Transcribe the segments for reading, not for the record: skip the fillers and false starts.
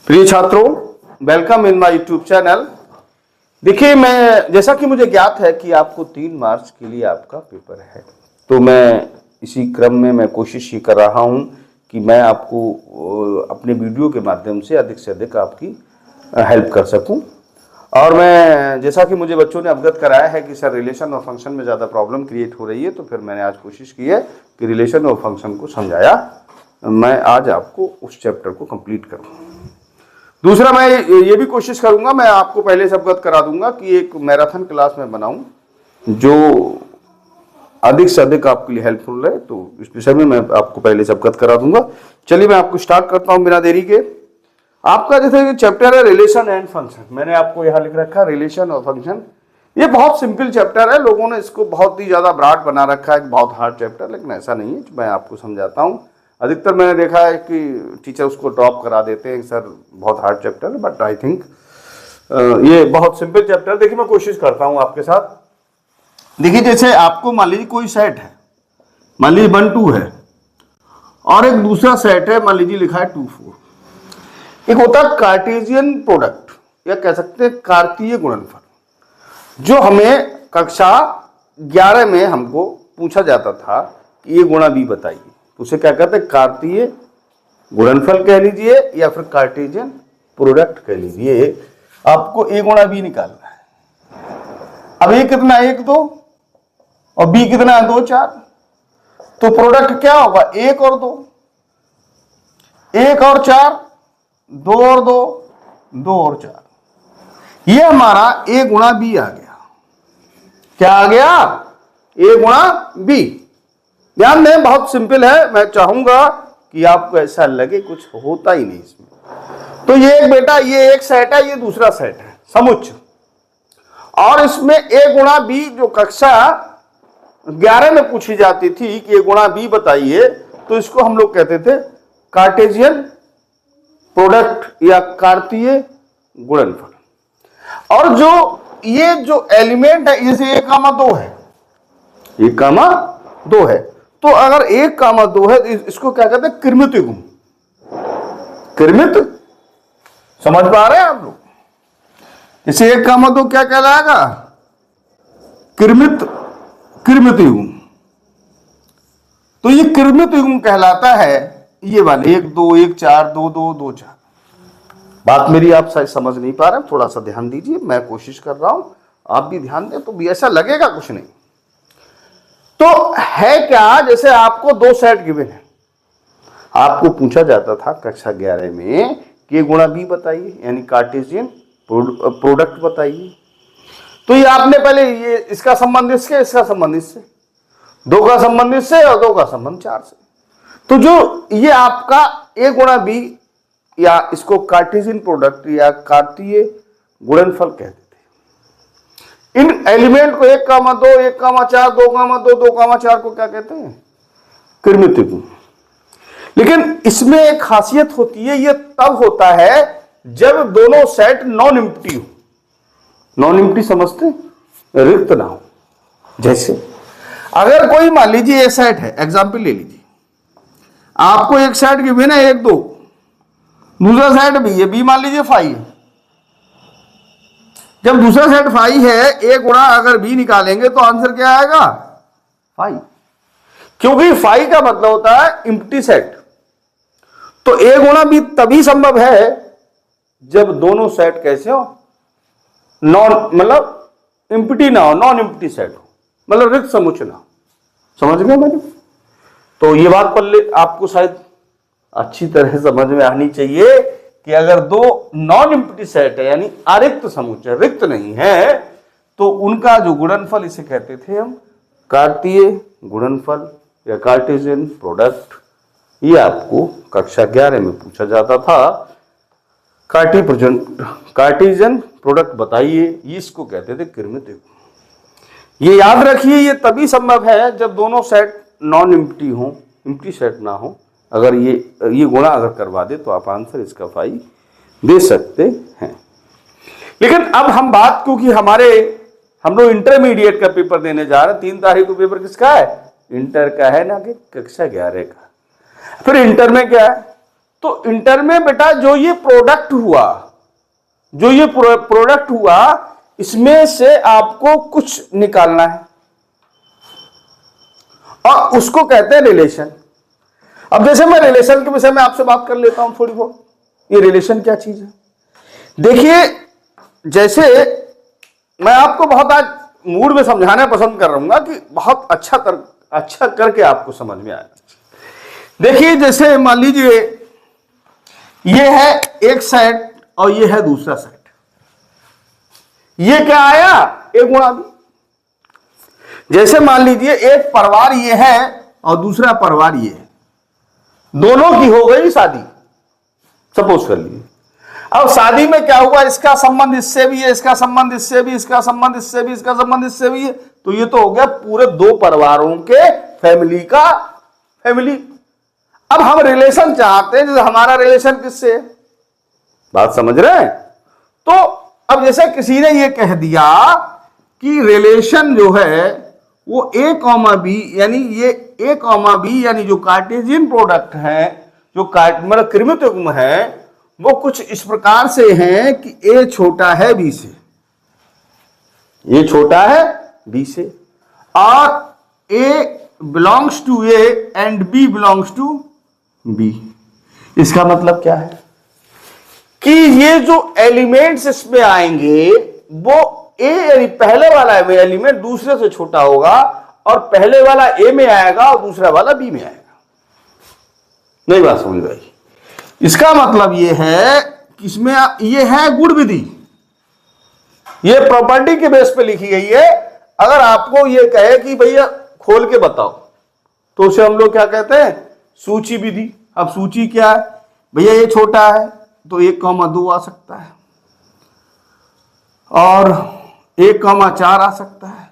प्रिय छात्रों, welcome in my YouTube channel. देखिए, मैं जैसा कि मुझे ज्ञात है कि आपको 3 मार्च के लिए आपका पेपर है, तो मैं इसी क्रम में मैं कोशिश ये कर रहा हूं कि मैं आपको अपने वीडियो के माध्यम से अधिक आपकी हेल्प कर सकूं। और मैं जैसा कि मुझे बच्चों ने अवगत कराया है कि सर रिलेशन और फंक्शन में ज़्यादा प्रॉब्लम क्रिएट हो रही है, तो फिर मैंने आज कोशिश की है कि रिलेशन और फंक्शन को समझाया मैं आज आपको उस चैप्टर को कंप्लीट करूँ। दूसरा, मैं ये भी कोशिश करूंगा, मैं आपको पहले से अवगत करा दूंगा कि एक मैराथन क्लास में बनाऊं जो अधिक से अधिक आपके लिए हेल्पफुल रहे, तो इस विषय में मैं आपको पहले से अवगत करा दूंगा। चलिए मैं आपको स्टार्ट करता हूं बिना देरी के। आपका जैसे चैप्टर है रिलेशन एंड फंक्शन, मैंने आपको यहाँ लिख रखा है रिलेशन और फंक्शन। ये बहुत सिंपल चैप्टर है, लोगों ने इसको बहुत ही ज्यादा ब्रॉड बना रखा है, बहुत हार्ड चैप्टर, लेकिन ऐसा नहीं है। मैं आपको समझाता हूँ। अधिकतर मैंने देखा है कि टीचर उसको ड्रॉप करा देते हैं, सर बहुत हार्ड चैप्टर है, बट आई थिंक ये बहुत सिंपल चैप्टर है। देखिए मैं कोशिश करता हूं आपके साथ। देखिए जैसे आपको मान लीजिए कोई सेट है, मान लीजिए 1 2 है, और एक दूसरा सेट है, मान लीजिए लिखा है 2 4। एक होता है कार्टेशियन प्रोडक्ट, या कह सकते हैं कार्तीय गुणनफल, जो हमें कक्षा 11 में हमको पूछा जाता था कि ये गुणा बी बताइए। उसे क्या कहते हैं? कार्तीय गुणनफल कह लीजिए या फिर कार्टेशियन प्रोडक्ट कह लीजिए। आपको ए गुणा बी निकालना है। अब ए कितना है? 1 2, और बी कितना है? 2 4। तो प्रोडक्ट क्या होगा? 1 और 2, 1 और 4, 2 और 2, 2 और 4। ये हमारा ए गुणा बी आ गया। क्या आ गया? ए गुणा बी। ध्यान दें, बहुत सिंपल है। मैं चाहूंगा कि आपको ऐसा लगे कुछ होता ही नहीं इसमें। तो ये एक बेटा, ये एक सेट है, ये दूसरा सेट है, समुच्च। और इसमें ए गुणा बी जो कक्षा 11 में पूछी जाती थी कि ए गुणा बी बताइए, तो इसको हम लोग कहते थे कार्टेशियन प्रोडक्ट या कार्तीय गुणनफल। और जो ये जो एलिमेंट है, जैसे 1, 2 है, 1, 2 है, तो अगर 1, 2 है तो इसको क्या कहते हैं? कृमित युग्म। कृमित, समझ पा रहे हैं आप लोग? जैसे 1, 2 क्या कहलाएगा? कृमित युग्म। तो ये कृमित युग्म कहलाता है। ये वाले 1 2 1 4 2 2 2 4। बात मेरी आप शायद समझ नहीं पा रहे हैं, थोड़ा सा ध्यान दीजिए, मैं कोशिश कर रहा हूं, आप भी ध्यान दें तो भी ऐसा लगेगा कुछ नहीं। तो है क्या? जैसे आपको 2 सेट गिवन है, आपको पूछा जाता था कक्षा 11 में कि ए गुणा बी बताइए, यानी कार्टेशियन प्रोडक्ट बताइए। तो ये आपने पहले ये इसका संबंध इसके, इसका संबंध इससे, 2 का संबंध इससे और 2 का संबंध 4 से। तो जो ये आपका ए गुणा बी, या इसको कार्टेशियन प्रोडक्ट या कार्तीय गुणनफल कहते थे। इन एलिमेंट को 1, 2 1, 4 2, 2 2, 4 को क्या कहते हैं? कृमित युग्म। लेकिन इसमें एक खासियत होती है, यह तब होता है जब दोनों सेट नॉन एम्प्टी हो। नॉन एम्प्टी समझते हैं? रिक्त ना हो। जैसे अगर कोई मान लीजिए ये सेट है, एग्जांपल ले लीजिए, आपको एक सेट गिवन है 1 2, दूसरा सेट भी है, बी मान लीजिए 5 है। जब दूसरा सेट 5 है, ए गुणा अगर बी निकालेंगे तो आंसर क्या आएगा? 5। क्योंकि 5 का मतलब होता है एम्प्टी सेट। तो ए गुणा बी तभी संभव है जब दोनों सेट कैसे हो? नॉन, मतलब एम्प्टी ना हो, नॉन एम्प्टी सेट हो, मतलब रिक्त समुच्चय ना हो। समझ गए मैंने? तो ये बात पहले आपको शायद अच्छी तरह समझ में आनी चाहिए कि अगर 2 नॉन एम्प्टी सेट है, यानी अरिक्त समुच्चय, रिक्त नहीं है, तो उनका जो गुणनफल, इसे कहते थे हम कार्तीय गुणनफल या कार्टेशियन प्रोडक्ट। ये आपको कक्षा 11 में पूछा जाता था। कार्टेशियन प्रोडक्ट बताइए, इसको कहते थे कृमित युग्म। ये याद रखिए, ये तभी संभव है जब दोनों सेट नॉन एम्प्टी हो, एम्प्टी सेट ना हो। अगर ये गुणा अगर करवा दे तो आप आंसर इसका 5 दे सकते हैं। लेकिन अब हम बात, क्योंकि हम लोग इंटरमीडिएट का पेपर देने जा रहे हैं, 3 तारीख को पेपर किसका है? इंटर का है, ना कि कक्षा 11 का। फिर इंटर में क्या है? तो इंटर में बेटा जो ये प्रोडक्ट हुआ, इसमें से आपको कुछ निकालना है और उसको कहते हैं रिलेशन। अब जैसे मैं रिलेशन के विषय में आपसे बात कर लेता हूं थोड़ी बहुत, ये रिलेशन क्या चीज है। देखिए, जैसे मैं आपको बहुत आज मूड में समझाना पसंद कर रहूंगा कि बहुत अच्छा करके आपको समझ में आए। देखिए, जैसे मान लीजिए ये है एक सेट और ये है दूसरा सेट, ये क्या आया, ए गुणा बी। जैसे मान लीजिए एक परिवार ये है और दूसरा परिवार ये है, दोनों की हो गई शादी, सपोज कर लीजिए। अब शादी में क्या हुआ, इसका संबंध इससे भी है, इसका संबंध इससे भी, इसका संबंध इससे भी, इसका संबंध इससे भी है, तो ये तो हो गया पूरे दो परिवारों के फैमिली। अब हम रिलेशन चाहते हैं, जैसे हमारा रिलेशन किससे है, बात समझ रहे हैं। तो अब जैसे किसी ने ये कह दिया कि रिलेशन जो है वो ए कॉमा बी, यानी ये ए कॉमा बी यानी जो कार्टेशियन प्रोडक्ट है, जो मतलब कृमित युग्म है, वो कुछ इस प्रकार से है कि ए छोटा है बी से, ए छोटा है बी से, और A belongs to A and B belongs to B. इसका मतलब क्या है कि ये जो एलिमेंट्स इसमें आएंगे वो ए यानी पहले वाला एलिमेंट दूसरे से छोटा होगा, और पहले वाला ए में आएगा और दूसरा वाला बी में आएगा। नहीं बात समझ भाई। इसका मतलब ये है कि इसमें ये है गुण विधि, ये प्रॉपर्टी के बेस पे लिखी गई है। अगर आपको ये कहे कि भैया खोल के बताओ, तो उसे हम लोग क्या कहते हैं, सूची विधि। अब सूची क्या है भैया, ये छोटा है तो 1,2 आ सकता है, और 1,4 आ सकता है,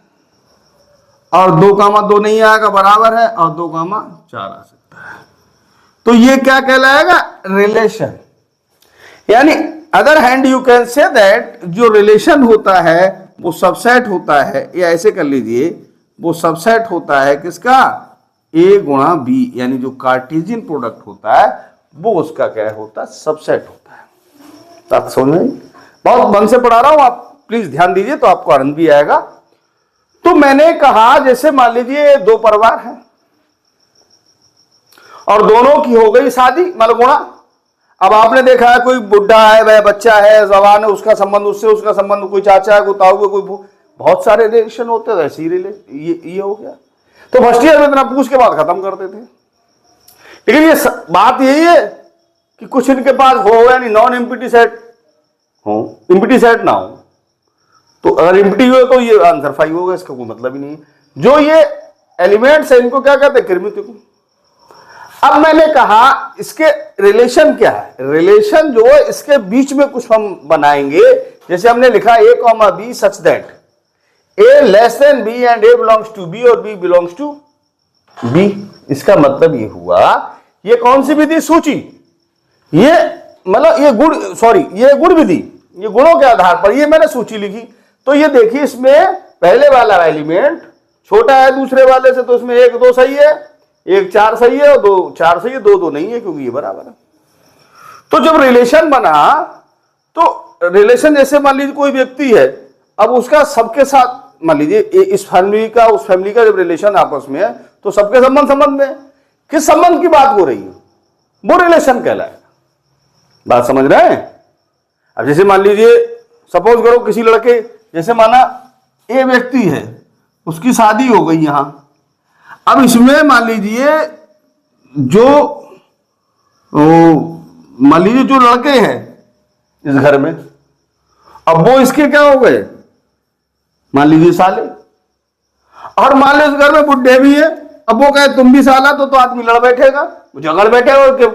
और 2,2 नहीं आएगा, बराबर है, और 2,4 आ सकता है। तो ये क्या कहलाएगा, रिलेशन। यानी other hand you can say that जो रिलेशन होता है वो सबसेट होता है, या ऐसे कर लीजिए वो सबसेट होता है किसका, ए गुणा बी, यानी जो कार्टेशियन प्रोडक्ट होता है वो उसका क्या होता है, सबसेट होता है। बात समझ में, बहुत मन से पढ़ा रहा हूं, आप प्लीज ध्यान दीजिए तो आपको आनंद भी आएगा। तो मैंने कहा जैसे मान लीजिए दो परिवार हैं और दोनों की हो गई शादी, मतलब गुणा। अब आपने देखा है कोई बुढ़ा है, वह बच्चा है, जवान है, उसका संबंध उससे, उसका संबंध कोई चाचा है, कोई ताऊ है, कोई बहुत सारे रिलेशन होते हैं, ऐसे ही ये हो गया। तो फर्स्ट ईयर में इतना पूछ के बाद खत्म करते थे। लेकिन ये बात यही है कि कुछ इनके पास हो, यानी नॉन एम्प्टी सेट हो, एम्प्टी सेट ना हो। तो अगर एम्प्टी हुए तो ये आंसर 5 होगा, इसका कोई मतलब ही नहीं है। जो ये एलिमेंट्स है इनको क्या कहते हैं, कृमित युग्म। अब मैंने कहा इसके रिलेशन क्या है, रिलेशन जो है इसके बीच में कुछ हम बनाएंगे। जैसे हमने लिखा A comma B such that A less than B and A belongs to B और बी बिलोंग्स टू बी। इसका मतलब ये हुआ, ये कौन सी विधि, सूची, ये मतलब ये गुण विधि, ये गुणों के आधार पर ये मैंने सूची लिखी। तो ये देखिए इसमें पहले वाला एलिमेंट छोटा है दूसरे वाले से, तो इसमें 1 2 सही है, 1 4 सही है, और 2 4 सही है, 2 2 नहीं है क्योंकि ये बराबर है। तो जब रिलेशन बना, तो रिलेशन जैसे मान लीजिए कोई व्यक्ति है, अब उसका सबके साथ मान लीजिए इस फैमिली का उस फैमिली का जब रिलेशन आपस में है, तो सबके संबंध में किस संबंध की बात हो रही है, वो रिलेशन कहलाएगा। बात समझ रहे हैं। अब जैसे मान लीजिए सपोज करो किसी लड़के, जैसे माना ए व्यक्ति है, उसकी शादी हो गई यहां। अब इसमें मान लीजिए जो मान लीजिए जो लड़के हैं इस घर में, अब वो इसके क्या हो गए, मान लीजिए साले। और मान लो इस घर में बुढ़े भी है, अब वो कहे तुम भी साला, तो आदमी लड़ बैठेगा, झगड़ बैठेगा,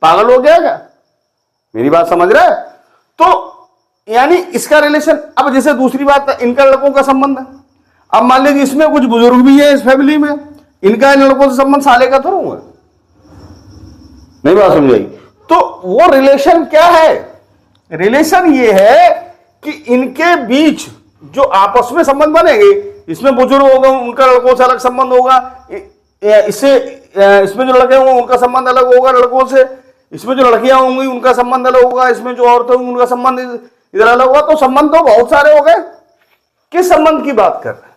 पागल हो गया क्या। मेरी बात समझ रहा है। तो यानी इसका रिलेशन। अब जैसे दूसरी बात, इनका लड़कों का संबंध है। अब मान लीजिए इसमें कुछ बुजुर्ग भी है इस फैमिली में, इनका इन लड़कों से संबंध साले का थोड़ा हुआ, नहीं बात समझाई। तो वो रिलेशन क्या है, रिलेशन ये है कि इनके बीच जो आपस में संबंध बनेंगे, इसमें बुजुर्ग होगा उनका लड़कों से अलग संबंध होगा, इससे इसमें जो लड़के होंगे उनका संबंध अलग होगा लड़कों से, इसमें जो लड़कियां होंगी उनका संबंध अलग होगा, इसमें जो औरतें होंगी उनका संबंध इधर अलग होगा। तो संबंध तो बहुत सारे हो गए, किस संबंध की बात कर रहे हैं?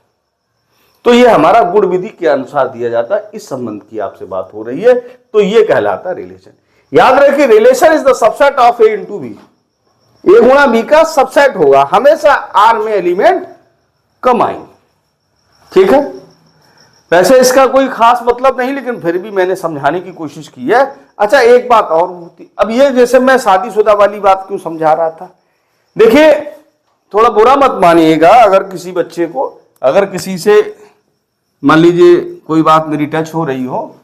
तो ये हमारा गुण विधि के अनुसार दिया जाता है, इस संबंध की आपसे बात हो रही है, तो ये कहलाता है रिलेशन। याद रखिए, relation is the subset of A into B. A गुणा बी का सबसेट होगा, हमेशा आर में एलिमेंट कम आएंगे, ठीक है। वैसे इसका कोई खास मतलब नहीं, लेकिन फिर भी मैंने समझाने की कोशिश की है। अच्छा, एक बात और होती, अब ये जैसे मैं शादीशुदा वाली बात क्यों समझा रहा था, देखिए थोड़ा बुरा मत मानिएगा, अगर किसी बच्चे को, अगर किसी से मान लीजिए कोई बात मेरी टच हो रही हो,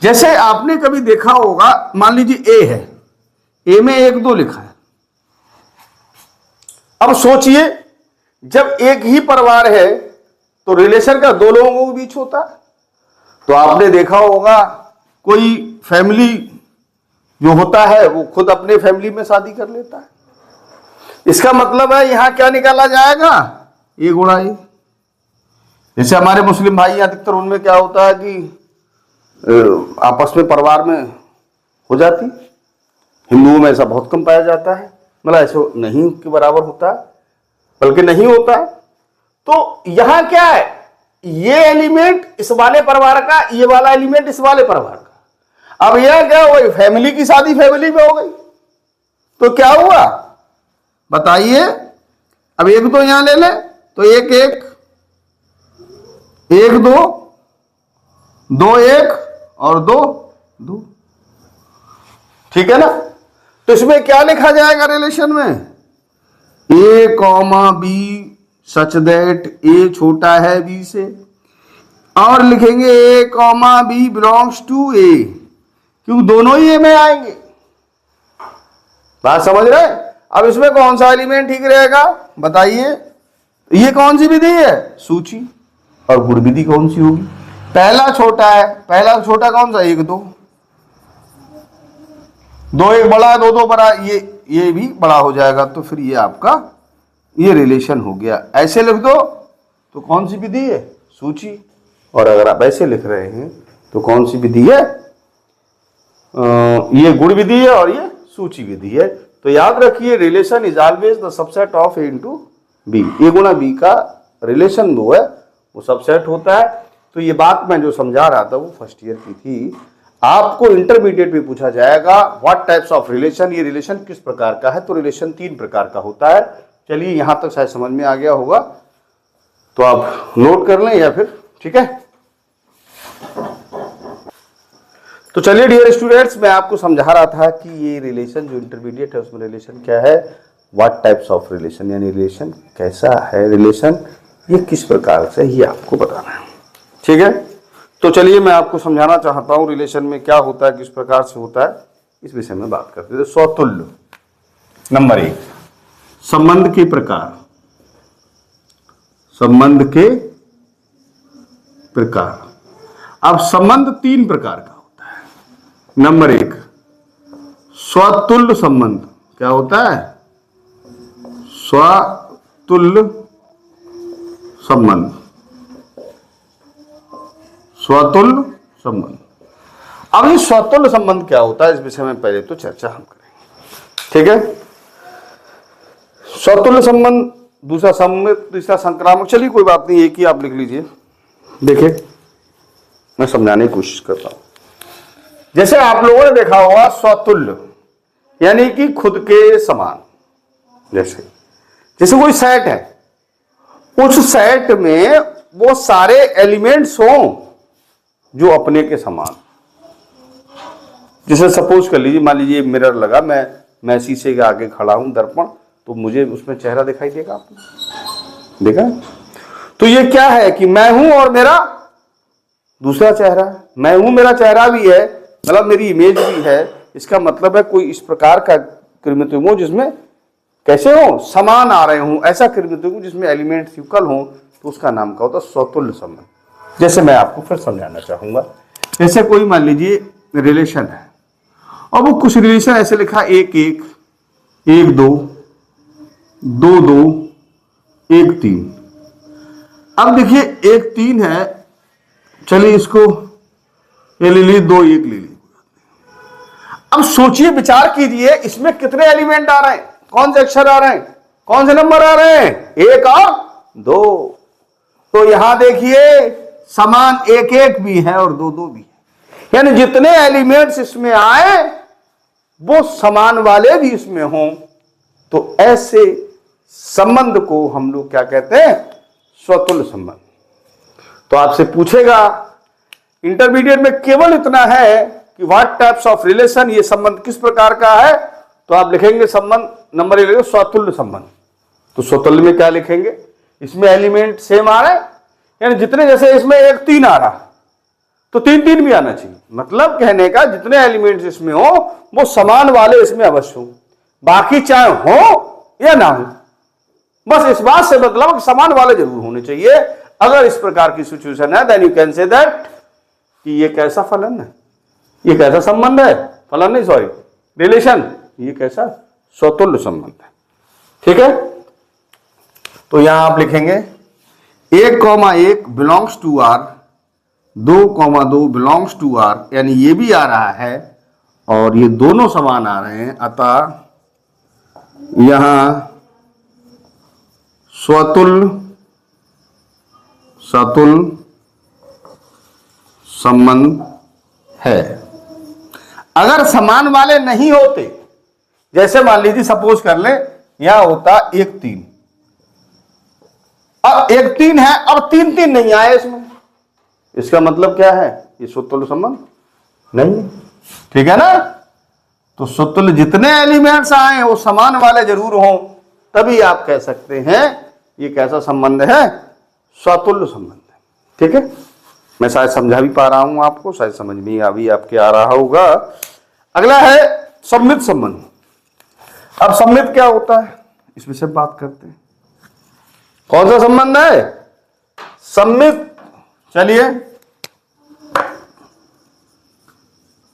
जैसे आपने कभी देखा होगा, मान लीजिए ए है, ए में 1 2 लिखा है। अब सोचिए, जब एक ही परिवार है तो रिलेशन का 2 लोगों के बीच होता है। तो आपने देखा होगा कोई फैमिली जो होता है वो खुद अपने फैमिली में शादी कर लेता है। इसका मतलब है यहां क्या निकाला जाएगा, ए गुणा ए। जैसे हमारे मुस्लिम भाई अधिकतर, उनमें क्या होता है कि आपस में परिवार में हो जाती, हिंदुओं में ऐसा बहुत कम पाया जाता है, मतलब ऐसा नहीं के बराबर होता है, बल्कि नहीं होता है। तो यहां क्या है, ये एलिमेंट इस वाले परिवार का, ये वाला एलिमेंट इस वाले परिवार का। अब यह क्या हुआ, फैमिली की शादी फैमिली में हो गई, तो क्या हुआ बताइए। अब 1 2 यहां ले ले, तो 1 1 1 2 2 1 और 2 2, ठीक है ना। तो इसमें क्या लिखा जाएगा रिलेशन में, ए कॉमा बी सच दैट ए छोटा है बी से, और लिखेंगे ए कॉमा बी बिलोंग्स टू ए, क्योंकि दोनों ही ए में आएंगे। बात समझ रहे? अब इसमें कौन सा एलिमेंट ठीक रहेगा बताइए। ये कौन सी विधि है, सूची, और गुण विधि कौन सी होगी, पहला छोटा है, पहला छोटा कौन सा, 1 2 2 1 बड़ा, 2 2 बड़ा, ये भी बड़ा हो जाएगा। तो फिर ये आपका ये रिलेशन हो गया। ऐसे लिख दो तो कौन सी विधि है, सूची, और अगर आप ऐसे लिख रहे हैं तो कौन सी विधि है, ये गुण विधि है और ये सूची विधि है। तो याद रखिए, relation is always the subset of A into B. A गुणा बी का रिलेशन वो है, वो सबसेट होता है। तो ये बात मैं जो समझा रहा था वो फर्स्ट ईयर की थी। आपको इंटरमीडिएट में पूछा जाएगा व्हाट टाइप्स ऑफ रिलेशन, ये रिलेशन किस प्रकार का है। तो रिलेशन 3 प्रकार का होता है। चलिए, यहां तक शायद समझ में आ गया होगा, तो आप नोट कर लें या फिर, ठीक है। तो चलिए डियर स्टूडेंट्स, मैं आपको समझा रहा था कि ये रिलेशन जो इंटरमीडिएट है उसमें रिलेशन क्या है, व्हाट टाइप्स ऑफ रिलेशन, यानी रिलेशन कैसा है, रिलेशन ये किस प्रकार से, ये आपको बताना है, ठीक है। तो चलिए मैं आपको समझाना चाहता हूं रिलेशन में क्या होता है, किस प्रकार से होता है, इस विषय में बात करते हैं। स्वतुल्य नंबर 1, संबंध के प्रकार, संबंध के प्रकार। अब संबंध 3 प्रकार का होता है। नंबर 1, स्वतुल्य संबंध। क्या होता है, स्वतुल्य संबंध, स्वतुल्य संबंध। अब ये स्वतुल्य संबंध क्या होता है, इस विषय में पहले तो चर्चा हम करेंगे, ठीक है। स्वतुल्य संबंध, दूसरा सम्मित, तीसरा संक्रामक। चलिए कोई बात नहीं, एक ही आप लिख लीजिए। देखिए मैं समझाने की कोशिश करता हूं। जैसे आप लोगों ने देखा होगा स्वतुल्य यानी कि खुद के समान। जैसे कोई सेट है, उस सेट में वो सारे एलिमेंट्स हों जो अपने के समान। जैसे सपोज कर लीजिए, मान लीजिए मिरर लगा, मैं शीशे के आगे खड़ा हूं, दर्पण, तो मुझे उसमें चेहरा दिखाई देगा, आपने देखा। तो ये क्या है कि मैं हूं और मेरा दूसरा चेहरा है, मैं हूं मेरा चेहरा भी है, मतलब मेरी इमेज भी है। इसका मतलब है कोई इस प्रकार का कृत्रिम हो जिसमें कैसे हो, समान आ रहे हों, ऐसा कृत्रिम हो जिसमें एलिमेंट्स युगल हों, तो उसका नाम क्या होता है, स्वतुल्य संबंध। जैसे मैं आपको फिर समझाना चाहूंगा। जैसे कोई मान लीजिए रिलेशन है, और वो कुछ रिलेशन ऐसे लिखा 1 1 1 2 2 2 1 3। अब देखिए 1 3 है, चलिए इसको ये ले ली, 2 1 ले ली। अब सोचिए, विचार कीजिए, इसमें कितने एलिमेंट आ रहे हैं, कौन से अक्षर आ रहे हैं, कौन से नंबर आ रहे हैं, 1 और 2। तो यहां देखिए समान 1 1 भी है और 2 2 भी है, यानी जितने एलिमेंट्स इसमें आए वो समान वाले भी इसमें हों। तो ऐसे संबंध को हम लोग क्या कहते हैं, स्वतुल्य संबंध। तो आपसे पूछेगा इंटरमीडिएट में केवल इतना है कि व्हाट टाइप्स ऑफ रिलेशन, ये संबंध किस प्रकार का है, तो आप लिखेंगे संबंध नंबर 1 स्वतुल्य संबंध। तो स्वतुल्य में क्या लिखेंगे, इसमें एलिमेंट सेम आ रहा है, यानी जितने, जैसे इसमें 1 3 आ रहा तो 3 3 भी आना चाहिए। मतलब कहने का जितने एलिमेंट्स इसमें हो वो समान वाले इसमें अवश्य हो, बाकी चाहे हो या ना हो, बस इस बात से मतलब कि समान वाले जरूर होने चाहिए। अगर इस प्रकार की सिचुएशन है then you can say that कि ये कैसा फलन है, ये कैसा संबंध है, फलन नहीं सॉरी रिलेशन, ये कैसा स्वतुल्य संबंध है। ठीक है, तो यहां आप लिखेंगे 1 1 belongs to R, 2 2 belongs to R, यानी ये भी आ रहा है और ये दोनों समान आ रहे हैं, अतः यहां स्वतुल्य संबंध है। अगर समान वाले नहीं होते, जैसे मान लीजिए सपोज कर ले यहां होता 1 3, अब 1 3 है, अब 3 3 नहीं आए इसमें, इसका मतलब क्या है, ये स्वतुल्य संबंध नहीं है। ठीक है ना, तो स्वतुल्य जितने एलिमेंट्स आए वो समान वाले जरूर हों, तभी आप कह सकते हैं ये कैसा संबंध है, स्वतुल्य संबंध है। ठीक है, मैं शायद समझा भी पा रहा हूं आपको, शायद समझ में अभी आपके आ रहा होगा। अगला है सम्मित संबंध। अब सम्मित क्या होता है, इस विषय बात करते हैं। कौन सा संबंध है, सम्मित। चलिए,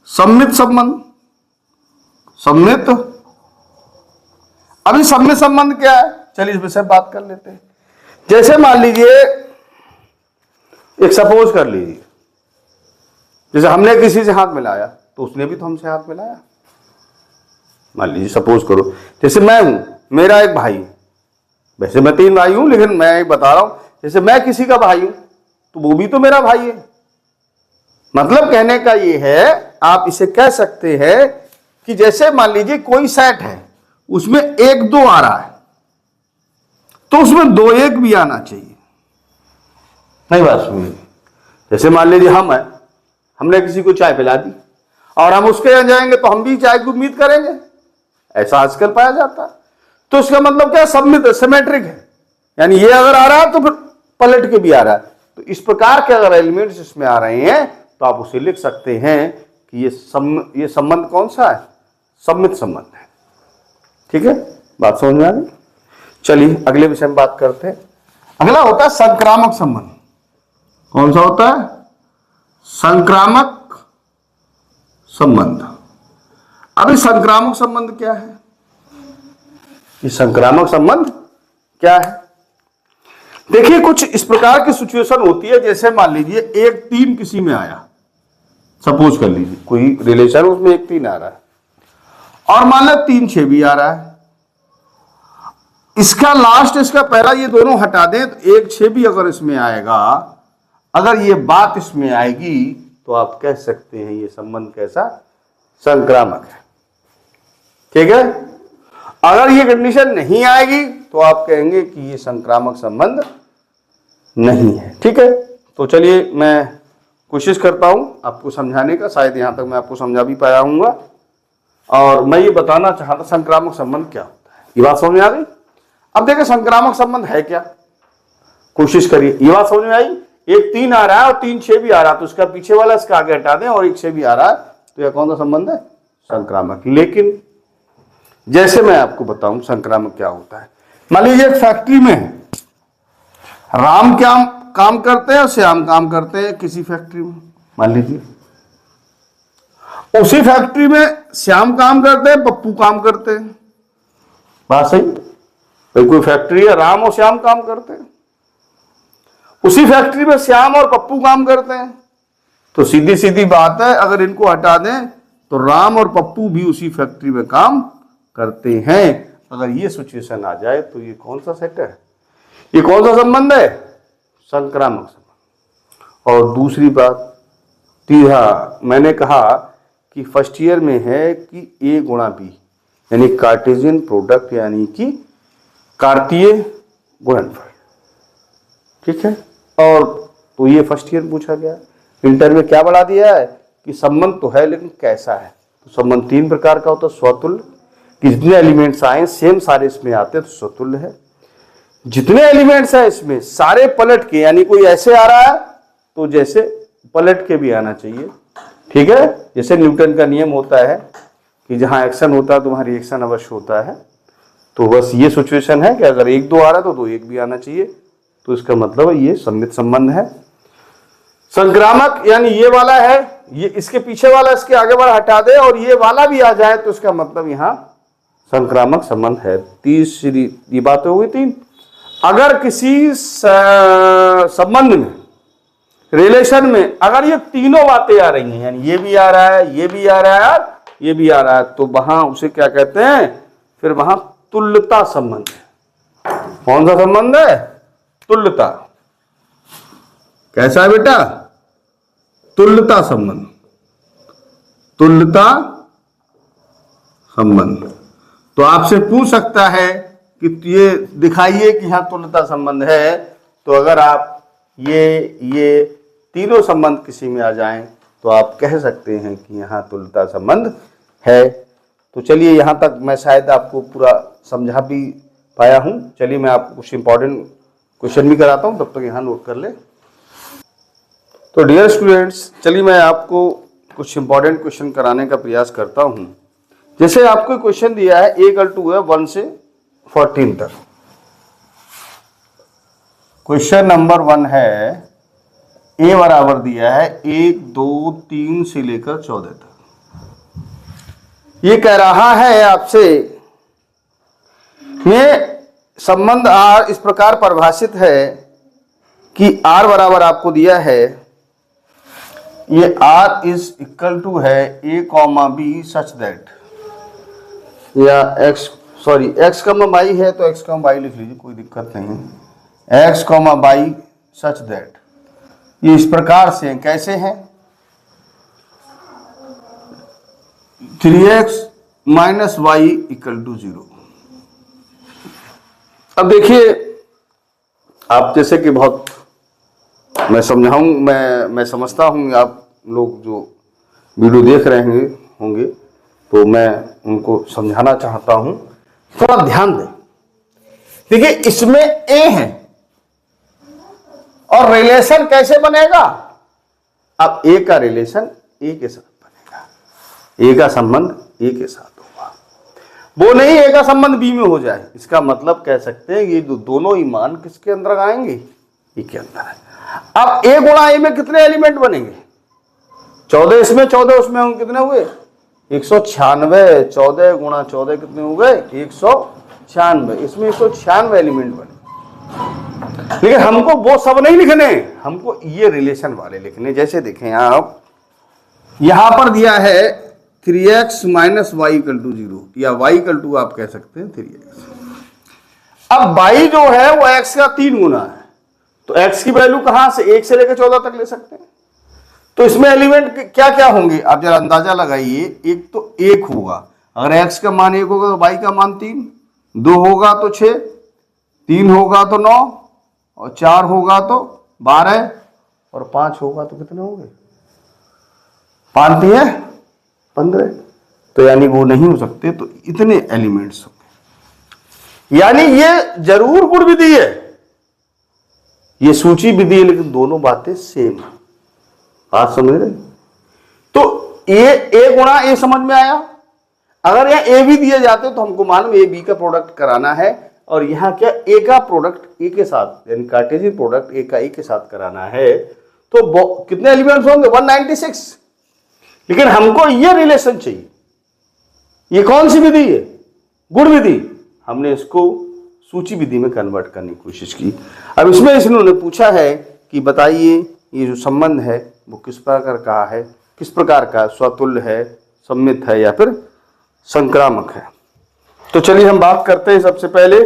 सम्मित संबंध, सम्मित। अभी सम्मित संबंध क्या है, चलिए इस विषय बात कर लेते हैं। जैसे मान लीजिए, एक सपोज कर लीजिए, जैसे हमने किसी से हाथ मिलाया तो उसने भी तो हमसे हाथ मिलाया। मान लीजिए सपोज करो, जैसे मैं हूं, मेरा एक भाई, वैसे मैं 3 भाई हूं लेकिन मैं एक बता रहा हूं, जैसे मैं किसी का भाई हूं तो वो भी तो मेरा भाई है। मतलब कहने का ये है, आप इसे कह सकते हैं कि जैसे मान लीजिए कोई सेट है, उसमें 1 2 आ रहा है तो उसमें 2 1 भी आना चाहिए। नहीं बात सुनिए, जैसे मान लीजिए हम हैं, हमने किसी को चाय पिला दी और हम उसके यहाँ जाएंगे तो हम भी चाय की उम्मीद करेंगे, ऐसा आजकल पाया जाता है। तो इसका मतलब क्या, सम्मित सिमेट्रिक है, यानी ये अगर आ रहा है तो फिर पलट के भी आ रहा है। तो इस प्रकार के अगर एलिमेंट्स इसमें आ रहे हैं तो आप उसे लिख सकते हैं कि ये संबंध कौन सा है, सम्मित संबंध है। ठीक है, बात समझ में आ गई। चलिए अगले विषय में बात करते हैं। अगला होता है संक्रामक संबंध। कौन सा होता है, संक्रामक संबंध। अभी संक्रामक संबंध क्या है, ये संक्रामक संबंध क्या है, देखिए कुछ इस प्रकार की सिचुएशन होती है। जैसे मान लीजिए 1 3 किसी में आया, सपोज कर लीजिए कोई रिलेशन, उसमें 1 3 आ रहा है और मान लो 3 6 भी आ रहा है। इसका लास्ट, इसका पहला, ये दोनों हटा दें तो 1 6 भी अगर इसमें आएगा, अगर ये बात इसमें आएगी तो आप कह सकते हैं ये संबंध कैसा, संक्रामक है। ठीक है, अगर ये कंडीशन नहीं आएगी तो आप कहेंगे कि ये संक्रामक संबंध नहीं है। ठीक है, तो चलिए मैं कोशिश करता हूं आपको समझाने का, शायद यहां तक मैं आपको समझा भी पाया हूंगा। और मैं ये बताना चाहता संक्रामक संबंध क्या होता है, ये बात समझ में आ गई। अब देखिए संक्रामक संबंध है क्या, कोशिश करिए, ये बात समझ में आई। 1 3 आ रहा है और 3 6 भी आ रहा है, तो उसका पीछे वाला इसका आगे हटा दें और 1 6 भी आ रहा है, तो यह कौन सा संबंध है, संक्रामक। लेकिन जैसे मैं आपको बताऊं संक्रामक क्या होता है। मान लीजिए एक फैक्ट्री में है, राम क्या काम करते हैं और श्याम काम करते हैं किसी फैक्ट्री में। मान लीजिए उसी फैक्ट्री में श्याम काम करते हैं, पप्पू काम करते हैं। बात सही, भाई कोई फैक्ट्री है, राम और श्याम काम करते हैं, उसी फैक्ट्री में श्याम और पप्पू काम करते हैं, तो सीधी सीधी बात है, अगर इनको हटा दें तो राम और पप्पू भी उसी फैक्ट्री में काम करते हैं। अगर ये सिचुएशन आ जाए तो ये कौन सा सेट है, ये कौन सा संबंध है, संक्रामक संबंध। और दूसरी बात, तीसरा मैंने कहा कि फर्स्ट ईयर में है कि ए गुणा बी यानी कार्टेशियन प्रोडक्ट यानी कि कार्तीय गुणनफल, ठीक है। और तो ये फर्स्ट ईयर में पूछा गया। इंटर में क्या बढ़ा दिया है कि संबंध तो है लेकिन कैसा है। तो संबंध 3 प्रकार का होता है, स्वतुल्य, कि जितने एलिमेंट्स आए सेम सारे इसमें आते हैं तो स्वतुल्य है। जितने एलिमेंट्स हैं इसमें सारे पलट के, यानी कोई ऐसे आ रहा है तो जैसे पलट के भी आना चाहिए, ठीक है। जैसे न्यूटन का नियम होता है कि जहां एक्शन होता है तो वहां रिएक्शन अवश्य होता है। तो बस ये सिचुएशन है कि अगर 1 2 आ रहा है तो 2 1 भी आना चाहिए। तो इसका मतलब ये सममित संबंध है। संक्रामक यानी ये वाला है, ये इसके पीछे वाला इसके आगे वाला हटा दे और ये वाला भी आ जाए तो इसका मतलब यहाँ संक्रामक संबंध है। तीसरी ये बातें हो गई 3। अगर किसी संबंध में, रिलेशन में अगर ये तीनों बातें आ रही हैं, यानी ये भी आ रहा है, ये भी आ रहा है, ये भी आ रहा है, तो वहां उसे क्या कहते हैं, फिर वहां तुल्यता संबंध है। कौन सा संबंध है, तुल्यता। कैसा है बेटा, तुल्यता संबंध, तुल्यता संबंध। तो आपसे पूछ सकता है कि ये दिखाइए कि यहां तुल्यता संबंध है। तो अगर आप ये तीनों संबंध किसी में आ जाएं तो आप कह सकते हैं कि यहाँ तुल्यता संबंध है। तो चलिए यहाँ तक मैं शायद आपको पूरा समझा भी पाया हूँ। चलिए मैं आपको कुछ इंपॉर्टेंट क्वेश्चन भी कराता हूँ, तब तक यहाँ नोट कर ले। तो डियर स्टूडेंट्स, चलिए मैं आपको कुछ इंपॉर्टेंट क्वेश्चन कराने का प्रयास करता हूँ। जैसे आपको क्वेश्चन दिया है a = 2 है 1 से 14 तक। क्वेश्चन नंबर 1 है, a बराबर दिया है 1 2 3 से लेकर 14 तक। ये कह रहा है आपसे, ये संबंध R इस प्रकार परिभाषित है कि R बराबर आपको दिया है, ये R इज इक्वल टू है a, b सच दैट, या x, y है तो x, y लिख लीजिए, कोई दिक्कत नहीं है। x, y सच दैट, ये इस प्रकार से कैसे हैं, 3x - y = 0। अब देखिए, आप जैसे कि बहुत मैं समझाऊं, मैं समझता हूं आप लोग जो वीडियो देख रहे होंगे तो मैं उनको समझाना चाहता हूं, थोड़ा ध्यान दें। देखिए इसमें a है और रिलेशन कैसे बनेगा, अब a का रिलेशन a के साथ बनेगा, a का संबंध a के साथ होगा, वो नहीं a का संबंध b में हो जाए। इसका मतलब कह सकते हैं ये दोनों ही मान किसके अंदर आएंगे, a के अंदर है। अब a गुणा a में कितने एलिमेंट बनेंगे, 14 इसमें 14 उसमें होंगे, कितने हुए 196, 14 गुणा 14 कितने हो गए 196, इसमें 196 एलिमेंट बने। लेकिन हमको वो सब नहीं लिखने, हमको ये रिलेशन वाले लिखने। जैसे देखें आप, यहां पर दिया है 3x - y = 0 या y = आप कह सकते हैं 3x। अब y जो है वो x का 3 गुना है, तो x की वैल्यू कहां से 1 से लेकर 14 तक ले सकते हैं। तो इसमें एलिमेंट क्या क्या होंगे आप जरा अंदाजा लगाइए। एक तो 1 होगा, अगर x का मान 1 होगा तो y का मान 3, 2 होगा तो 6, 3 होगा तो 9, और 4 होगा तो 12, और 5 होगा तो कितने होंगे 5 3 15। तो यानी वो नहीं हो सकते, तो इतने एलिमेंट्स होंगे। यानी ये जरूर गुण विधि है, ये सूची विधि है, लेकिन दोनों बातें सेम है। बात समझ रहे। तो a गुणा a समझ में आया। अगर यहाँ a भी दिए जाते तो हमको मालूम a b का प्रोडक्ट कराना है, और यहाँ क्या a का प्रोडक्ट a के साथ, यानी कार्टेशियन प्रोडक्ट a का a के साथ कराना है। तो कितने एलिमेंट्स होंगे 196। लेकिन हमको ये रिलेशन चाहिए। ये कौन सी विधि है, गुण विधि। हमने इसको सूची विधि में कन्वर्ट करने की कोशिश की। अब इसमें इन्होंने पूछा है कि बताइए ये जो संबंध है वो किस प्रकार का है, किस प्रकार का, स्वतुल्य है, सम्मित है या फिर संक्रामक है। तो चलिए हम बात करते हैं। सबसे पहले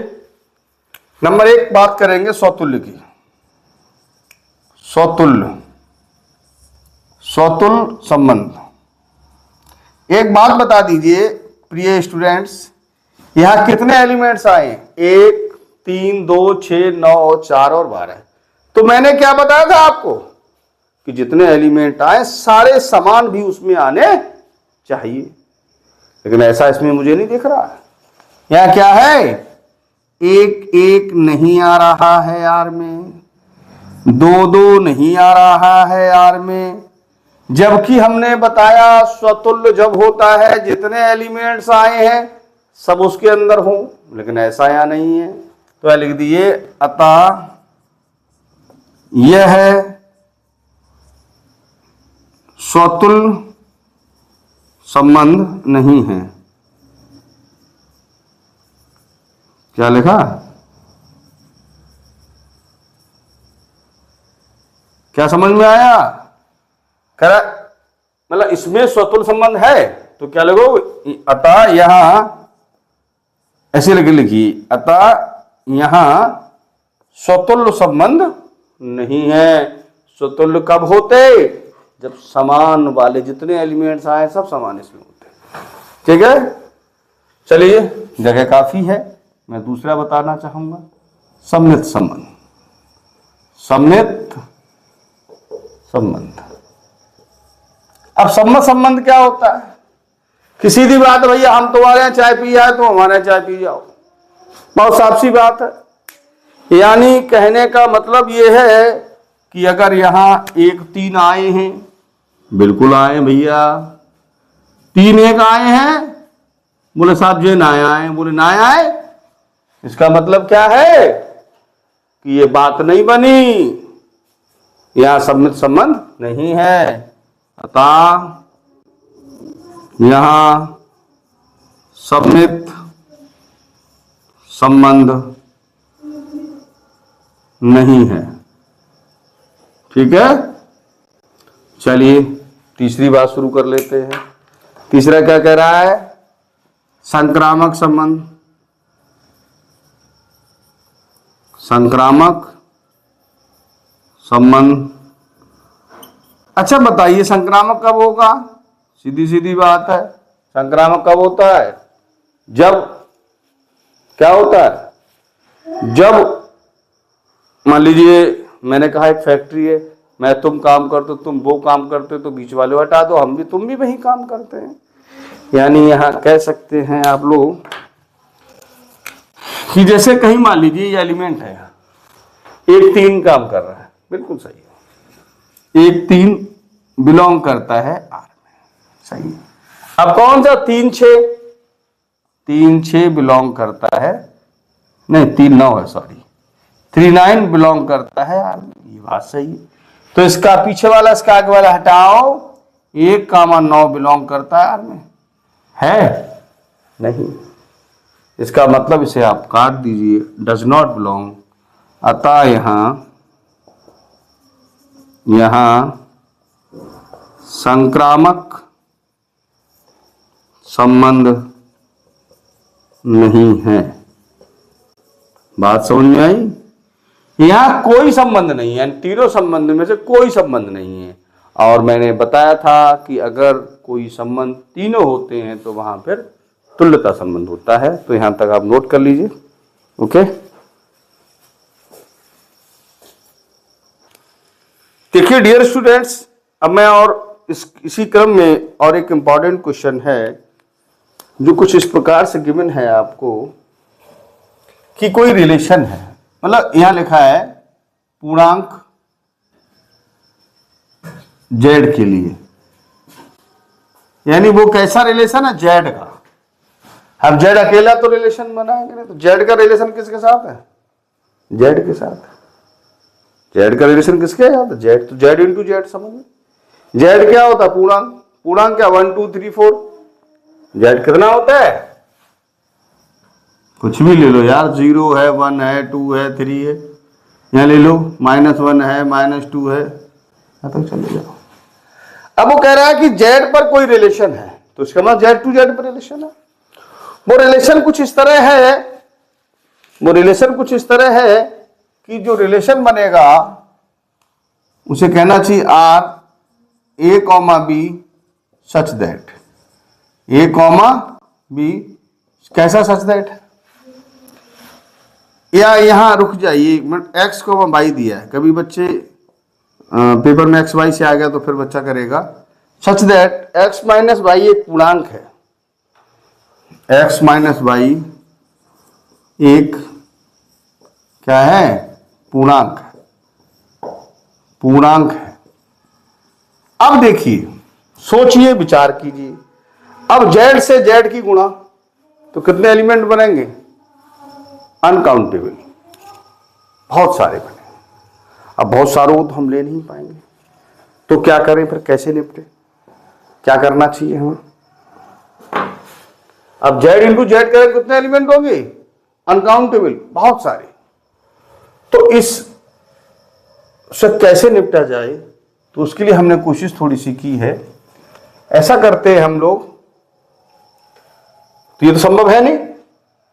नंबर 1 बात करेंगे सौतुल्य की। सौतुल्य संबंध। एक बात बता दीजिए प्रिय स्टूडेंट्स, यहां कितने एलिमेंट्स आए? 1, 3, 2, 6, 9, 4 और 12। तो मैंने क्या बताया था आपको कि जितने एलिमेंट आए सारे समान भी उसमें आने चाहिए, लेकिन ऐसा इसमें मुझे नहीं दिख रहा है। यहां क्या है? 1, 1 नहीं आ रहा है आर में, 2, 2 नहीं आ रहा है आर में, जबकि हमने बताया स्वतुल्य जब होता है जितने एलिमेंट्स आए हैं सब उसके अंदर हो, लेकिन ऐसा यहां नहीं है। तो लिख दिए अतः यह स्वतुल्य संबंध नहीं है। क्या लिखा? क्या समझ में आया? मतलब इसमें स्वतुल्य संबंध है तो क्या लिखो? अतः यहां ऐसे लिखिए, अतः यहां स्वतुल्य संबंध नहीं है। स्वतुल्य कब होते? जब समान वाले जितने एलिमेंट्स आए सब समान इसमें होते। ठीक है, चलिए जगह काफी है, मैं दूसरा बताना चाहूंगा, सम्मित संबंध। सम्मित संबंध। अब सम्मत संबंध क्या होता है? कि सीधी बात है भैया, हम तुम्हारे यहाँ चाय पी आए तो हमारे यहाँ चाय पी जाओ, बहुत साफ सी बात है। यानी कहने का मतलब यह है कि अगर यहां 1, 3 आए हैं, बिल्कुल आए भैया, 3, 1 आए हैं, बोले साहब जो ना आए, बोले ना आए, इसका मतलब क्या है कि ये बात नहीं बनी, यहां सम्मित संबंध नहीं है। अतः यहां सम्मित संबंध नहीं है। ठीक है, चलिए तीसरी बात शुरू कर लेते हैं। तीसरा क्या कह रहा है? संक्रामक संबंध। संक्रामक संबंध। अच्छा बताइए संक्रामक कब होगा? सीधी सीधी बात है, संक्रामक कब होता है? जब क्या होता है? जब मान लीजिए मैंने कहा एक फैक्ट्री है, मैं तुम काम करते हो, तुम वो काम करते हो, तो बीच वाले हटा दो, हम भी तुम भी वही काम करते हैं। यानी यहां कह सकते हैं आप लोग कि जैसे कहीं मान लीजिए ये एलिमेंट है, 1, 3 काम कर रहा है, बिल्कुल सही है, 1, 3 बिलोंग करता है आर में, सही। अब कौन सा 3, 6? 3, 6 बिलोंग करता है, नहीं 3, 9 है, सॉरी, 3, 9 बिलोंग करता है आर में, ये बात सही है। तो इसका पीछे वाला इसका आगे वाला हटाओ, 1, 9 बिलोंग करता है आर में, है नहीं, इसका मतलब इसे आप काट दीजिए, डज नॉट बिलोंग। अतः यहां संक्रामक संबंध नहीं है। बात समझ में आई? यहां कोई संबंध नहीं है, तीनों संबंध में से कोई संबंध नहीं है। और मैंने बताया था कि अगर कोई संबंध तीनों होते हैं तो वहां फिर तुल्यता संबंध होता है। तो यहां तक आप नोट कर लीजिए। ओके, देखिए डियर स्टूडेंट्स, अब मैं और इसी क्रम में और एक इंपॉर्टेंट क्वेश्चन है जो कुछ इस प्रकार से गिवन है आपको कि कोई रिलेशन है, मतलब यहां लिखा है पूर्णांक जेड के लिए, यानी वो कैसा रिलेशन है? जेड का। हम जेड अकेला तो रिलेशन बनाएंगे नहीं, तो जेड का रिलेशन किसके साथ है? जेड के साथ। जेड का रिलेशन किसके साथ है? जेड। तो जेड इंटू जेड समझ। जेड क्या होता है? पूर्णांक। पूर्णांक क्या? 1, 2, 3, 4। जेड कितना होता है? कुछ भी ले लो यार, 0 है, 1 है, 2 है, 3 है, यहां ले लो, -1 है, -2 है, तो चले जाओ। अब वो कह रहा है कि जेड पर कोई रिलेशन है, तो इसका मतलब जेड टू जेड पर रिलेशन है। वो रिलेशन कुछ इस तरह है कि जो रिलेशन बनेगा उसे कहना चाहिए R A comma B such that, A comma B कैसा सच दैट, या यहां रुक जाइए एक मिनट, एक्स कॉमा वाई दिया है, कभी बच्चे पेपर में एक्स वाई से आ गया तो फिर बच्चा करेगा such that X minus Y एक पूर्णांक है, एक्स माइनस वाई एक क्या है, पूर्णांक है। अब देखिए, सोचिए, विचार कीजिए, अब जेड से जेड की गुणा तो कितने एलिमेंट बनेंगे, अनकाउंटेबल, बहुत सारे बने। अब बहुत सारों को तो हम ले नहीं पाएंगे, तो क्या करें फिर, कैसे निपटे, क्या करना चाहिए हमें। अब जेड इंटू जेड करें कितने एलिमेंट होंगे, अनकाउंटेबल, बहुत सारे। तो इस से कैसे निपटा जाए, तो उसके लिए हमने कोशिश थोड़ी सी की है। ऐसा करते हैं हम लोग, तो ये तो संभव है नहीं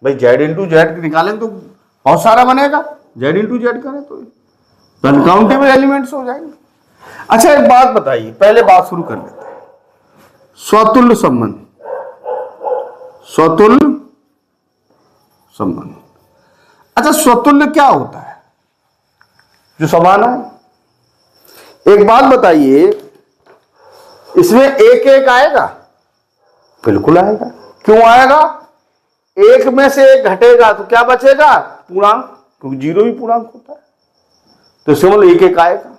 भाई, जेड इंटू जेड निकालें तो बहुत सारा बनेगा, जेड इंटू जेड करें तो अनकाउंटेबल एलिमेंट्स हो जाएंगे। अच्छा एक बात बताइए, पहले बात शुरू कर लेते हैं, स्वतुल्य संबंध, स्वतुल्य संबंध। अच्छा स्वतुल्य क्या होता है, जो समान है। एक बात बताइए, इसमें एक एक आएगा, बिल्कुल आएगा, क्यों आएगा, एक में से एक घटेगा तो क्या बचेगा, पूर्णांक, क्योंकि जीरो भी पूर्णांक होता है, तो इसमें मतलब एक एक आएगा।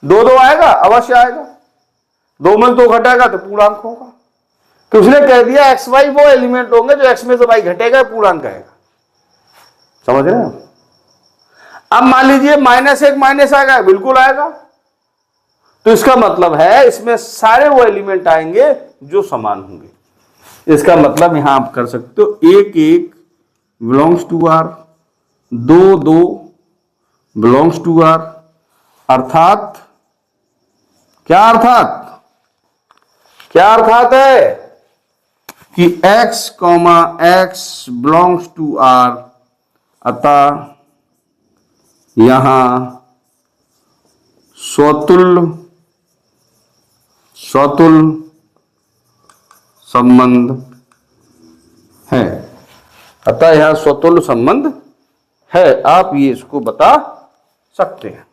दो दो आएगा, अवश्य आएगा, दो में दो घटेगा तो पूर्णांक होगा। तो उसने कह दिया एक्स वाई वो एलिमेंट होंगे जो एक्स में से वाई घटेगा पूर्णांक आएगा, समझ रहे हैं। अब मान लीजिए माइनस एक माइनस आएगा, बिल्कुल आएगा, तो इसका मतलब है इसमें सारे वो एलिमेंट आएंगे जो समान होंगे। इसका मतलब यहां आप कर सकते हो, एक एक बिलोंग्स टू आर, दो दो बिलोंग्स टू आर, अर्थात क्या अर्थात है कि x comma X belongs to R, अतः यहां स्वतुल्य संबंध है, अतः यहां स्वतुल्य संबंध है। आप ये इसको बता सकते हैं।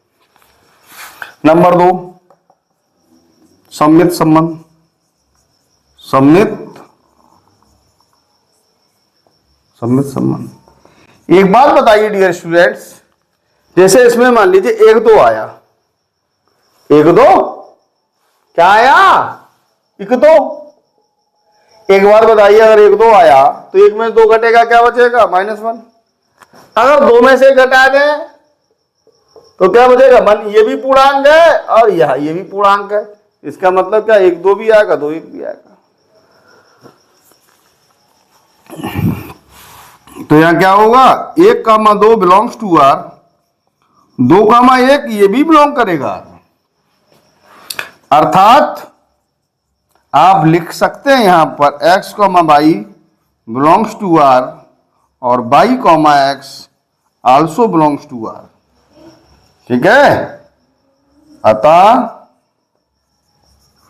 नंबर 2, सममित संबंध, सममित संबंध। एक बात बताइए डियर स्टूडेंट्स, जैसे इसमें मान लीजिए एक दो आया, एक दो क्या आया, एक दो। एक बार बताइए, अगर एक दो आया तो एक में दो घटेगा, क्या बचेगा, -1। अगर दो में से घटा दें तो क्या बचेगा, ये भी पूर्णांक है और ये भी पूर्णांक है। इसका मतलब क्या, एक दो भी आएगा, दो एक भी आएगा। तो यहां क्या होगा, 1,2 बिलोंग्स टू आर, 2,1 ये भी बिलोंग करेगा, अर्थात आप लिख सकते हैं यहां पर x, y belongs to R और y, x also belongs to R, ठीक है। अतः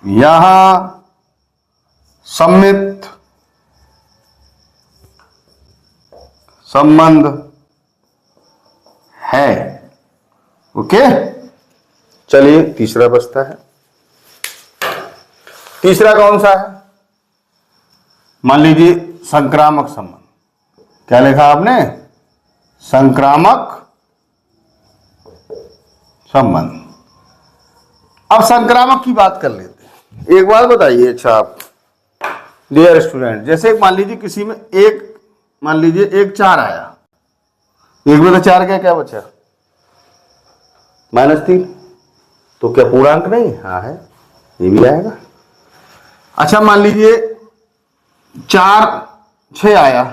यहां सममित संबंध है। ओके, चलिए तीसरा बचता है। तीसरा कौन सा है, मान लीजिए संक्रामक संबंध। क्या लिखा आपने, संक्रामक संबंध। अब संक्रामक की बात कर लेते हैं। एक बात बताइए, अच्छा आप डियर स्टूडेंट, जैसे मान लीजिए किसी में एक, मान लीजिए एक 4 आया, एक में तो 4 क्या बचा, -3, तो क्या पूर्णांक नहीं, हाँ है, ये भी आएगा। अच्छा मान लीजिए 4 6 आया,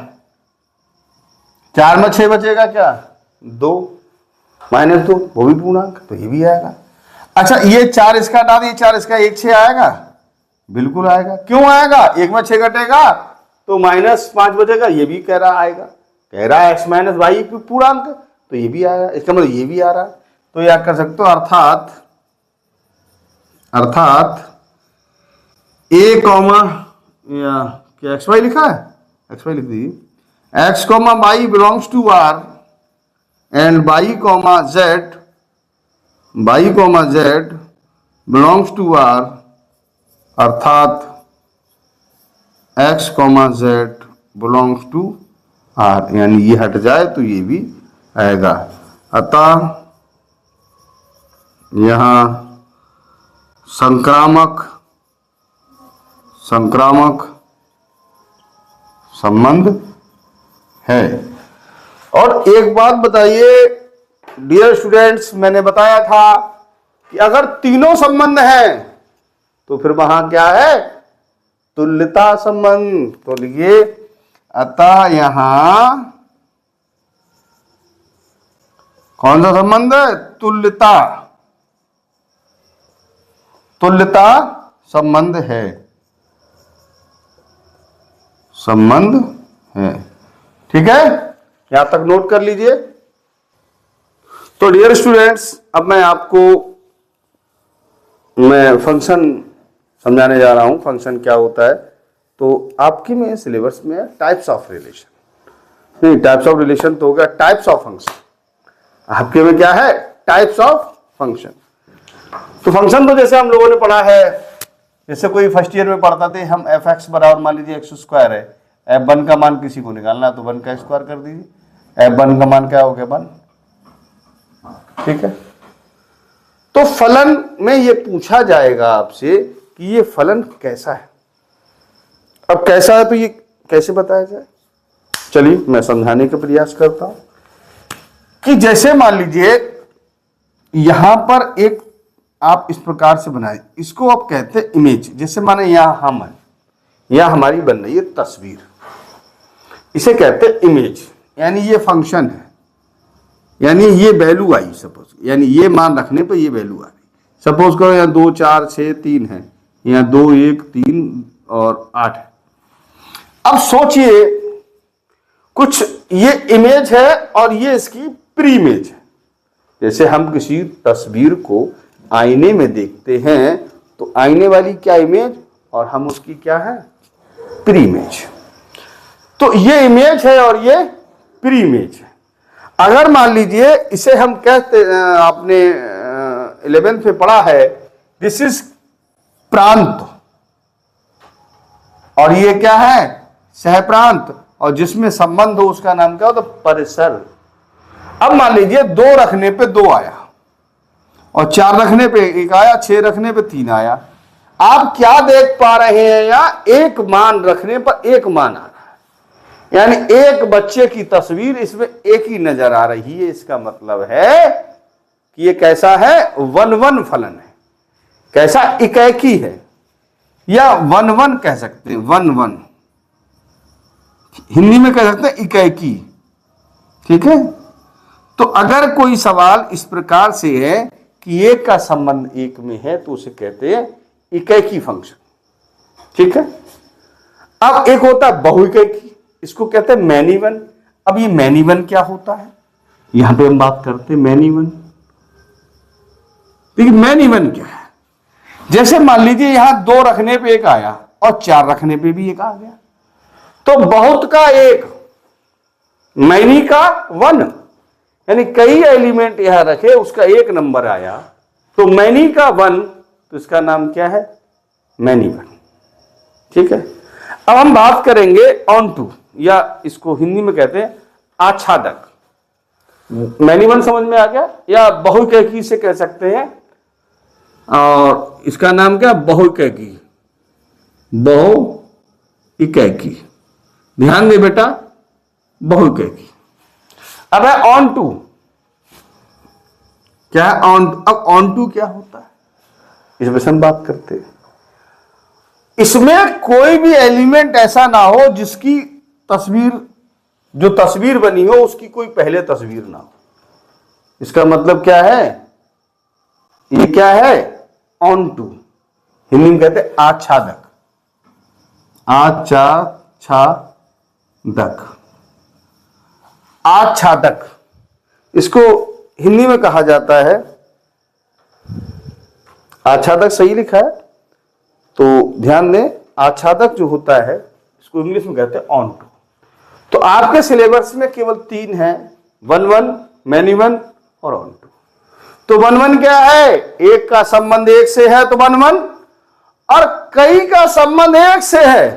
4 में 6 बचेगा क्या, 2, -2, वो भी पूर्णांक, तो ये भी आएगा। अच्छा ये 4 इसका हटा दिए, 4 इसका, 1 6 आएगा, बिल्कुल आएगा। क्यों आएगा? एक में 6 घटेगा तो -5 बचेगा, ये भी कह रहा आएगा। कह रहा है x - y पूर्णांक, तो ये भी आएगा, इसका मतलब ये भी आ रहा है। तो यह कर सकते हो अर्थात a कॉमा, या क्या x y लिखा है, x y लिख दीजिए, x comma y belongs to r and y comma z belongs to r, अर्थात x comma z belongs to r, यानी ये हट जाए तो ये भी आएगा। अतः यहां संक्रामक संबंध है। और एक बात बताइए डियर स्टूडेंट्स, मैंने बताया था कि अगर तीनों संबंध हैं तो फिर वहां क्या है? तुल्यता संबंध। तो लिखिए, अतः यहां कौन सा संबंध है? तुल्यता संबंध है, ठीक है। यहां तक नोट कर लीजिए। तो डियर स्टूडेंट्स, अब मैं फंक्शन समझाने जा रहा हूं। फंक्शन क्या होता है? तो आपके में सिलेबस में टाइप्स ऑफ रिलेशन, नहीं टाइप्स ऑफ रिलेशन तो हो गया, टाइप्स ऑफ फंक्शन आपके में क्या है? Types of function. तो फंक्शन तो जैसे हम लोगों ने पढ़ा है, जैसे कोई फर्स्ट ईयर में पढ़ता थे हम, f(x) बराबर मान लीजिए x² है, f1 का मान किसी को निकालना है तो 1 का स्क्वायर कर दीजिए, f1 का मान क्या हो गया? 1, ठीक है। तो फलन में ये पूछा जाएगा आपसे कि ये फलन कैसा है। अब कैसा है तो ये कैसे बताया जाए? चलिए मैं समझाने का प्रयास करता हूं कि जैसे मान लीजिए यहां पर एक आप इस प्रकार से बनाए, इसको आप कहते हैं इमेज। जैसे माने यहां हम हैं, यहां हमारी बन रही है तस्वीर, इसे कहते हैं इमेज, यानी ये फंक्शन है, यानी ये वैल्यू आई सपोज, यानी ये मान रखने पर ये वैल्यू आ रही। सपोज करो यहाँ 2 4 6 3 है, यहाँ 2 1 3 और 8 है। अब सोचिए कुछ ये इमेज है और ये इसकी प्री इमेज है। जैसे हम किसी तस्वीर को आईने में देखते हैं तो आईने वाली क्या इमेज और हम उसकी क्या है? Pre image. तो ये इमेज है और ये प्री इमेज है। अगर मान लीजिए इसे हम कहते, आपने 11th में पढ़ा है, दिस इज प्रांत और ये क्या है? सहप्रांत, और जिसमें संबंध हो उसका नाम क्या होता? परिसर। अब मान लीजिए 2 रखने पे 2 आया और 4 रखने पे 1 आया, 6 रखने पे 3 आया। आप क्या देख पा रहे हैं? यहाँ एक मान रखने पर एक मान आ रहा है, यानी एक बच्चे की तस्वीर इसमें एक ही नजर आ रही है। इसका मतलब है कि ये कैसा है? 1-1 फलन है। कैसा? इकैकी है, या 1-1 कह सकते हैं, 1-1 हिंदी में कह सकते हैं इकैकी, ठीक है। तो अगर कोई सवाल इस प्रकार से है कि एक का संबंध एक में है तो उसे कहते हैं इकैकी फंक्शन, ठीक है। अब एक होता है बहुइकैकी, इसको कहते हैं मैनी वन। अब ये मैनी वन क्या होता है? यहां पे हम बात करते हैं मैनी वन। देखिए मैनी वन क्या है? जैसे मान लीजिए यहां 2 रखने पे 1 आया और 4 रखने पे भी 1 आ गया, तो बहुत का 1, मैनी का 1, यानी कई एलिमेंट यहां रखे उसका 1 नंबर आया तो मैनी का 1, तो इसका नाम क्या है? मैनी वन, ठीक है। अब हम बात करेंगे ऑन टू, या इसको हिंदी में कहते हैं आच्छादक। मैनी वन समझ में आ गया, या बहुइकैकी से कह सकते हैं, और इसका नाम क्या? बहुइकैकी, बहुइकैकी। ध्यान दे बेटा, बहुइकैकी। अब है ऑन टू। क्या है ऑन? अब ऑन टू क्या होता है इसमें हम बात करते हैं। इसमें कोई भी एलिमेंट ऐसा ना हो जिसकी तस्वीर, जो तस्वीर बनी हो उसकी कोई पहले तस्वीर ना हो। इसका मतलब क्या है? ये क्या है? ऑन टू, हिंदी में कहते हैं आच्छादक, आच्छादक, आच्छादक, इसको हिंदी में कहा जाता है, आच्छादक सही लिखा है तो ध्यान दें, आच्छादक जो होता है इसको इंग्लिश में कहते हैं ऑन टू। तो आपके सिलेबस में केवल 3 हैं, वन वन, मैनी वन और ऑन टू। तो वन वन क्या है? एक का संबंध एक से है तो वन वन, और कई का संबंध एक से है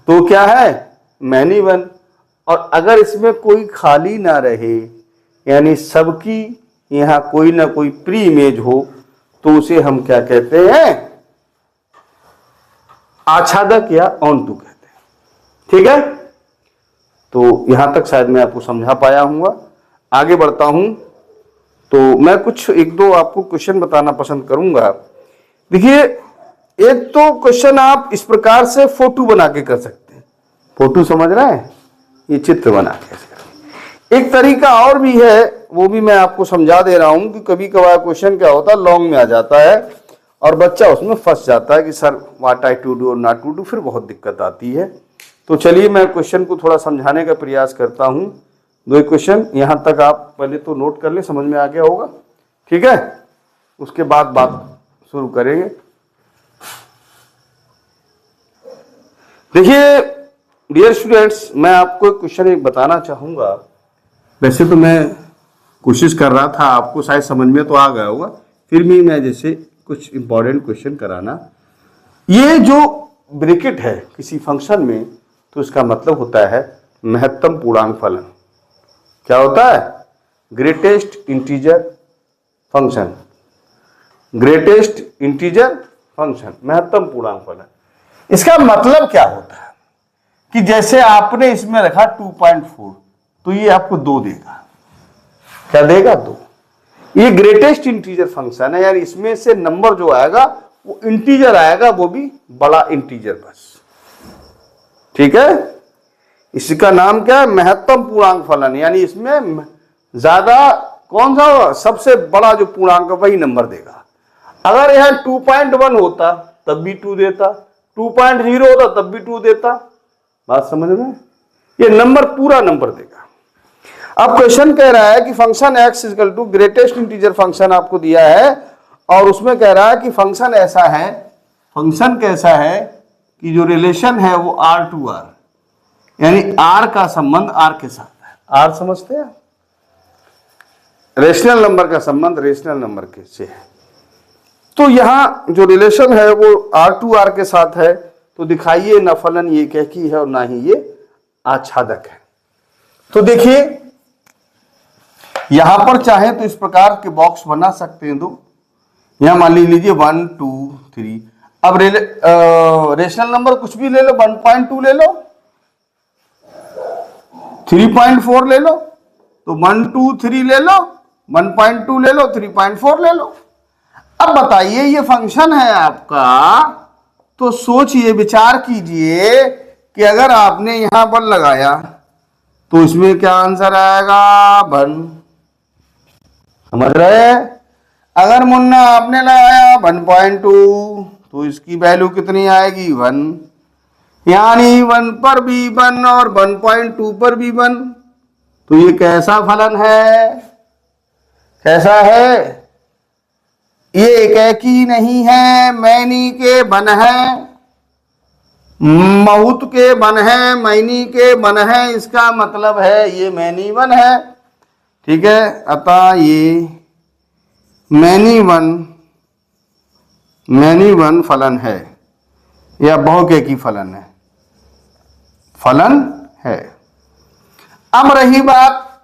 तो क्या है? Many one. और अगर इसमें कोई खाली ना रहे, यानी सबकी यहां कोई ना कोई प्री इमेज हो, तो उसे हम क्या कहते हैं? आच्छादक या ऑन टू कहते हैं। ठीक है, तो यहां तक शायद मैं आपको समझा पाया हूंगा। आगे बढ़ता हूं तो मैं कुछ एक दो आपको क्वेश्चन बताना पसंद करूंगा। देखिए, एक तो क्वेश्चन आप इस प्रकार से फोटो बना के कर सकते हैं। फोटो समझ रहे हैं? ये चित्र बना के। एक तरीका और भी है, वो भी मैं आपको समझा दे रहा हूं कि कभी कभार क्वेश्चन क्या होता है, लॉन्ग में आ जाता है और बच्चा उसमें फंस जाता है कि sir what I to do और नॉट टू डू, फिर बहुत दिक्कत आती है। तो चलिए मैं क्वेश्चन को थोड़ा समझाने का प्रयास करता हूं। 2 क्वेश्चन यहां तक आप पहले तो नोट कर ले, समझ में आ गया होगा। ठीक है, उसके बाद बात शुरू करेंगे। देखिए डियर स्टूडेंट्स, मैं आपको एक क्वेश्चन एक बताना चाहूंगा। वैसे तो मैं कोशिश कर रहा था, आपको शायद समझ में तो आ गया होगा, फिर भी मैं जैसे कुछ इंपॉर्टेंट क्वेश्चन कराना। ये जो ब्रैकेट है किसी फंक्शन में, तो इसका मतलब होता है महत्तम पूर्णांक फलन। क्या होता है? Greatest integer function, greatest integer function, महत्तम पूर्णांक फलन। इसका मतलब क्या होता है कि जैसे आपने इसमें रखा 2.4, तो ये आपको 2 देगा। क्या देगा? 2। ये ग्रेटेस्ट इंटीजर फंक्शन है, यानी इसमें से नंबर जो आएगा वो इंटीजर आएगा, वो भी बड़ा इंटीजर बस। ठीक है, इसका नाम क्या है? महत्तम पूर्णांक फलन। यानी इसमें ज्यादा कौन सा होगा? सबसे बड़ा जो पूर्णांक है वही नंबर देगा। अगर यहां 2.1 होता तब भी 2 देता, 2.0 होता तब भी 2 देता। बात समझ में? ये नंबर पूरा नंबर देगा। अब क्वेश्चन कह रहा है कि function x equal to greatest integer function आपको दिया है, और उसमें कह रहा है कि फंक्शन ऐसा है, फंक्शन कैसा है कि जो रिलेशन है वो r टू r, यानी r का संबंध r के साथ है। r समझते हैं? रेशनल नंबर का संबंध रेशनल नंबर के से है। तो यहां जो रिलेशन है वो r टू r के साथ है, तो दिखाइए न फलन ये एकैकी है और ना ही ये आच्छादक है। तो देखिए यहां पर चाहे तो इस प्रकार के बॉक्स बना सकते हैं। 2 यहां मान लीजिए 1 2 3। अब रेशनल नंबर कुछ भी ले लो, 1.2 ले लो, 3.4 ले लो, तो 1 2 3 ले लो, 1.2 ले लो, 3.4 ले लो। अब बताइए ये फंक्शन है आपका, तो सोचिए, विचार कीजिए कि अगर आपने यहां 1 लगाया तो इसमें क्या आंसर आएगा? 1। समझ रहे? अगर मुन्ना आपने लगाया 1.2 तो इसकी वैल्यू कितनी आएगी? 1। यानी 1 पर भी 1 और 1.2 पर भी 1। तो ये कैसा फलन है? कैसा है? ये एकैकी नहीं है, मैनी के बन है, बहुत के बन है, मैनी के बन है। इसका मतलब है ये मैनी वन है। ठीक है, अतः ये मैनी वन फलन है या बहुकेकी फलन है, फलन है। अब रही बात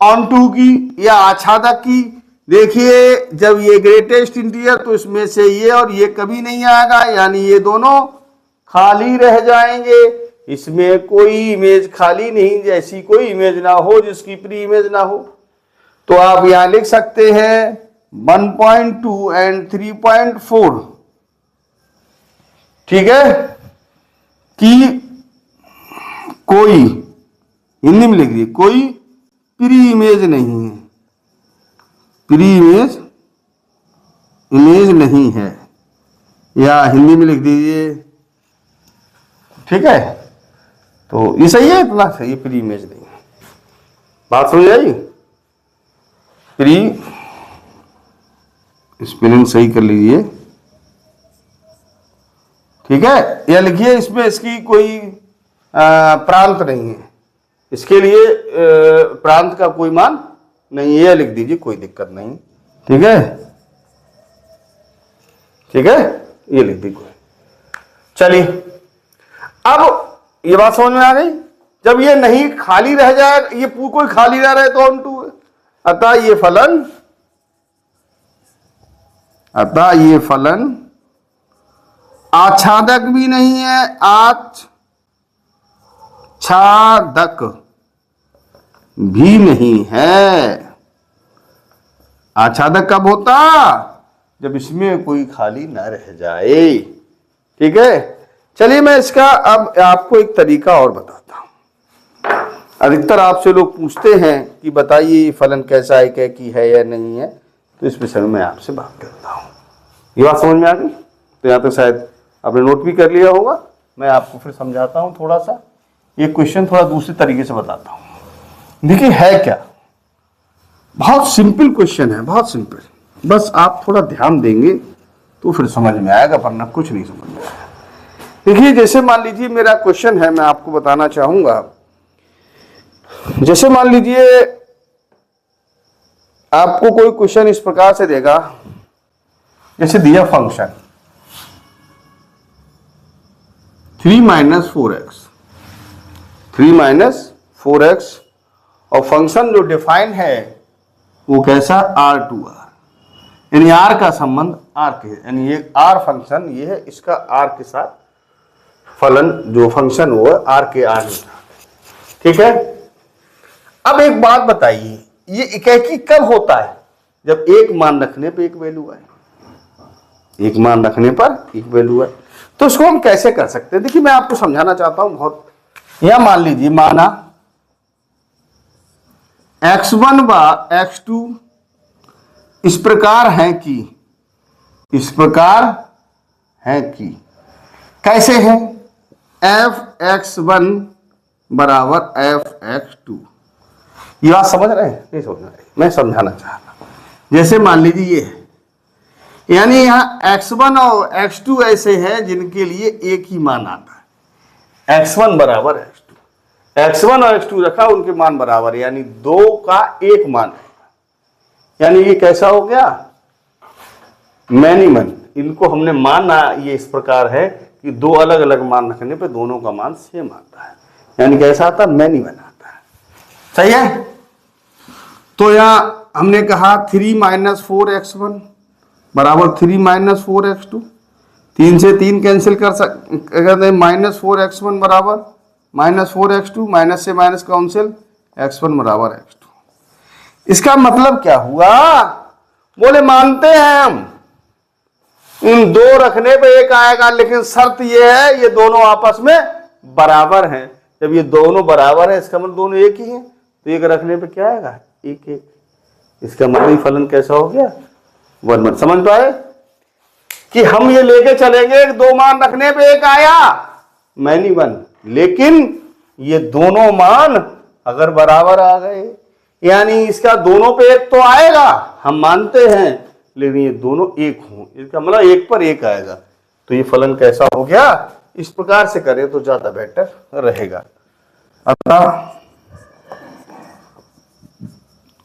ऑन टू की या आच्छादक की। देखिए जब ये ग्रेटेस्ट इंटीजर, तो इसमें से ये और ये कभी नहीं आएगा, यानी ये दोनों खाली रह जाएंगे। इसमें कोई इमेज खाली नहीं, जैसी कोई इमेज ना हो जिसकी प्री इमेज ना हो। तो आप यहां लिख सकते हैं 1.2 एंड 3.4। ठीक है, कि कोई, हिंदी में लिख दिए, कोई प्री इमेज नहीं है, प्री इमेज नहीं है। या हिंदी में लिख दीजिए, ठीक है। तो ये सही है, इतना सही है, प्री इमेज नहीं। बात समझ आई? प्री स्पेलिंग सही कर लीजिए, ठीक है। या लिखिए इसमें इसकी कोई प्रांत नहीं है, इसके लिए प्रांत का कोई मान नहीं है, लिख दीजिए, कोई दिक्कत नहीं, ठीक है, ठीक है, ये लिख दीजिए। चलिए, अब ये बात समझ में आ गई। जब ये नहीं खाली रह जाए, ये कोई खाली रह रहे तो ऑन टू है, अतः ये फलन आच्छादक भी नहीं है, आच्छादक भी नहीं है। आच्छादक कब होता? जब इसमें कोई खाली ना रह जाए, ठीक है। चलिए, मैं इसका अब आपको एक तरीका और बताता हूं। अधिकतर आपसे लोग पूछते हैं कि बताइए फलन कैसा है, क्या की है या नहीं है, तो इस विषय में मैं आपसे बात करता हूं। ये बात समझ में आ गई? तो यहाँ तक शायद आपने नोट भी कर लिया होगा। मैं आपको फिर समझाता हूं थोड़ा सा, ये क्वेश्चन थोड़ा दूसरे तरीके से बताता हूं। देखिए है क्या, बहुत सिंपल क्वेश्चन है, बहुत सिंपल। बस आप थोड़ा ध्यान देंगे तो फिर समझ में आएगा, वरना कुछ नहीं समझ में आएगा। देखिए, जैसे मान लीजिए मेरा क्वेश्चन है, मैं आपको बताना चाहूंगा। जैसे मान लीजिए आपको कोई क्वेश्चन इस प्रकार से देगा, जैसे दिया फंक्शन 3 - 4x, 3 - 4x, और फंक्शन जो डिफाइन है वो कैसा, R/R, यानी R का संबंध R के, यानी ये R फंक्शन ये है, इसका R के साथ फलन जो फंक्शन वो R के R, ठीक है। अब एक बात बताइए, ये इकैकी कब होता है? जब एक मान रखने पे एक वैल्यू है, एक मान रखने पर एक वैल्यू है। तो इसको हम कैसे कर सकते हैं? देखिए, मैं आपको समझाना चाहता हूं बहुत। यह मान लीजिए, माना x1 व x2 इस प्रकार है कि, इस प्रकार है कि कैसे है, fx1 बराबर fx2। ये बात समझ रहे हैं? नहीं समझ रहे, मैं समझाना चाह रहा हूं। जैसे मान लीजिए ये है, यानी यहां x1 और x2 ऐसे हैं जिनके लिए एक ही मान आता है, x1 बराबर x2, x1 और x2 रखा, उनके मान बराबर, यानी दो का एक मान है। यानी ये कैसा हो गया, मैनी मन। इनको हमने माना, ये इस प्रकार है कि दो अलग अलग मान रखने पे दोनों का मान सेम आता है, यानी कैसा आता है, मैनी मन आता है। सही है। तो यहां हमने कहा 3 - 4x1 बराबर 3 - 4x2, 3 से 3 कैंसिल कर सकते हैं, -4x1 बराबर -4x2, माइनस से माइनस काउंसिल, x1 बराबर x2। इसका मतलब क्या हुआ, बोले मानते हैं हम इन दो रखने पे एक आएगा, लेकिन शर्त ये है ये दोनों आपस में बराबर हैं। जब ये दोनों बराबर है, इसका मतलब दोनों एक ही हैं, तो एक रखने पे क्या आएगा, एक एक। इसका मतलब फलन कैसा हो गया, 1 समझ पाए कि हम ये लेके चलेंगे, दो मान रखने पे एक आया, मैनी 1, लेकिन ये दोनों मान अगर बराबर आ गए, यानी इसका दोनों पे एक तो आएगा, हम मानते हैं, लेकिन ये दोनों एक हों, इसका मतलब एक पर एक आएगा, तो ये फलन कैसा हो गया। इस प्रकार से करें तो ज्यादा बेटर रहेगा। अतः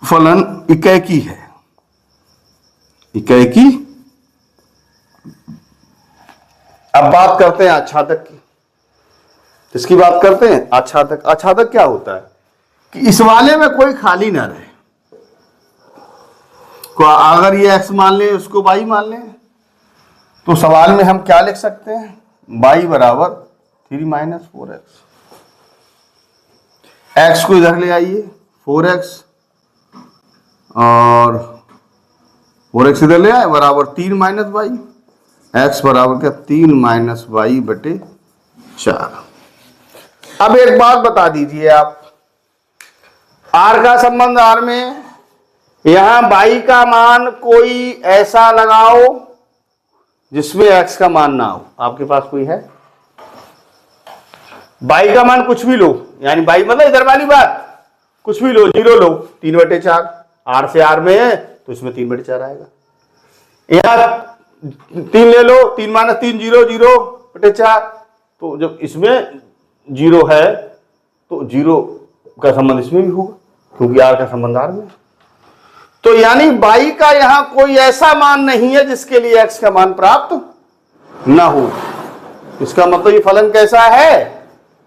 फलन इकैकी है, इकैकी। अब बात करते हैं आच्छादक की। किसकी बात करते हैं, आच्छादक। आच्छादक क्या होता है कि इस वाले में कोई खाली ना रहे। अगर ये x मान लें, उसको y मान लें, तो सवाल में हम क्या लिख सकते हैं, y बराबर 3 - 4x। x को इधर ले आइए, 4x, और 4x इधर ले आए, बराबर 3 - y, x बराबर क्या, 3 - y बटे 4। अब एक बात बता दीजिए आप, r का संबंध r में, यहां y का मान कोई ऐसा लगाओ जिसमें x का मान ना हो। आपके पास कोई है? y का मान कुछ भी लो, यानी y मतलब इधर वाली बात, कुछ भी लो, 0 लो, 3/4, r से r में है तो इसमें 3/4 आएगा। यहाँ 3 ले लो, 3 माइनस 3 0, 0/4, तो जब इसमें 0 है तो 0 का संबंध इसमें भी होगा, क्योंकि r का संबंध r में। तो यानी y का यहां कोई ऐसा मान नहीं है जिसके लिए x का मान प्राप्त ना हो। इसका मतलब ये फलन कैसा है?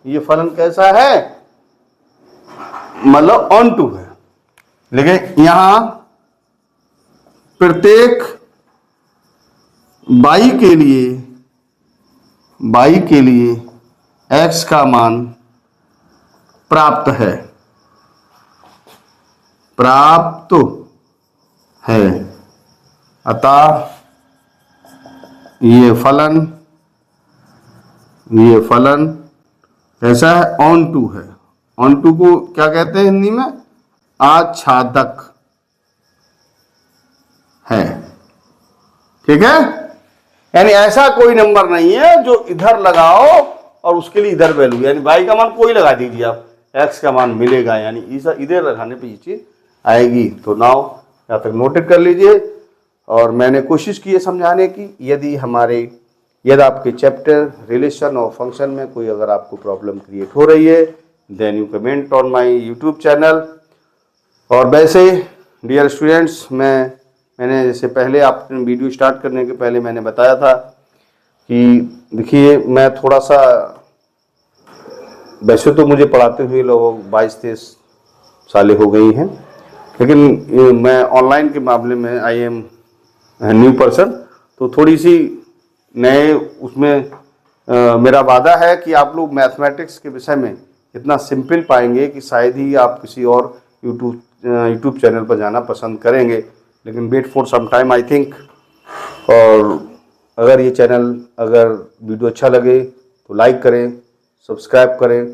ये फलन कैसा है? मतलब ऑन टू है। लेकिन यहां प्रत्येक y के लिए x का मान प्राप्त है, प्राप्त है। अतः ये फलन कैसा है? ऑन टू है। ऑन टू को क्या कहते हैं हिंदी में? आच्छादक है। ठीक है, यानी ऐसा कोई नंबर नहीं है जो इधर लगाओ और उसके लिए इधर वैल्यू, यानी y का मान कोई लगा दीजिए आप, x का मान मिलेगा, यानी इधर लगाने पे ये चीज आएगी। तो नाउ यहाँ तक नोटेड कर लीजिए। और मैंने कोशिश की है समझाने की। यदि आपके चैप्टर रिलेशन और फंक्शन में कोई अगर आपको प्रॉब्लम क्रिएट हो रही है, then you comment on my YouTube channel. और वैसे डियर स्टूडेंट्स, मैंने जैसे पहले आपने वीडियो स्टार्ट करने के पहले मैंने बताया था कि देखिए मैं थोड़ा सा, वैसे तो मुझे पढ़ाते हुए लोग 22-23 सालें हो गई हैं, लेकिन मैं ऑनलाइन के मामले में आई एम न्यू पर्सन, तो थोड़ी सी नए उसमें मेरा वादा है कि आप लोग मैथमेटिक्स के विषय में इतना सिंपल पाएंगे कि शायद ही आप किसी और यूट्यूब चैनल पर जाना पसंद करेंगे। लेकिन wait for some time I think. और अगर ये चैनल, अगर वीडियो अच्छा लगे तो लाइक करें, सब्सक्राइब करें।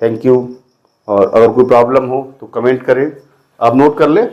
Thank you. और अगर कोई प्रॉब्लम हो तो कमेंट करें, आप नोट कर लें।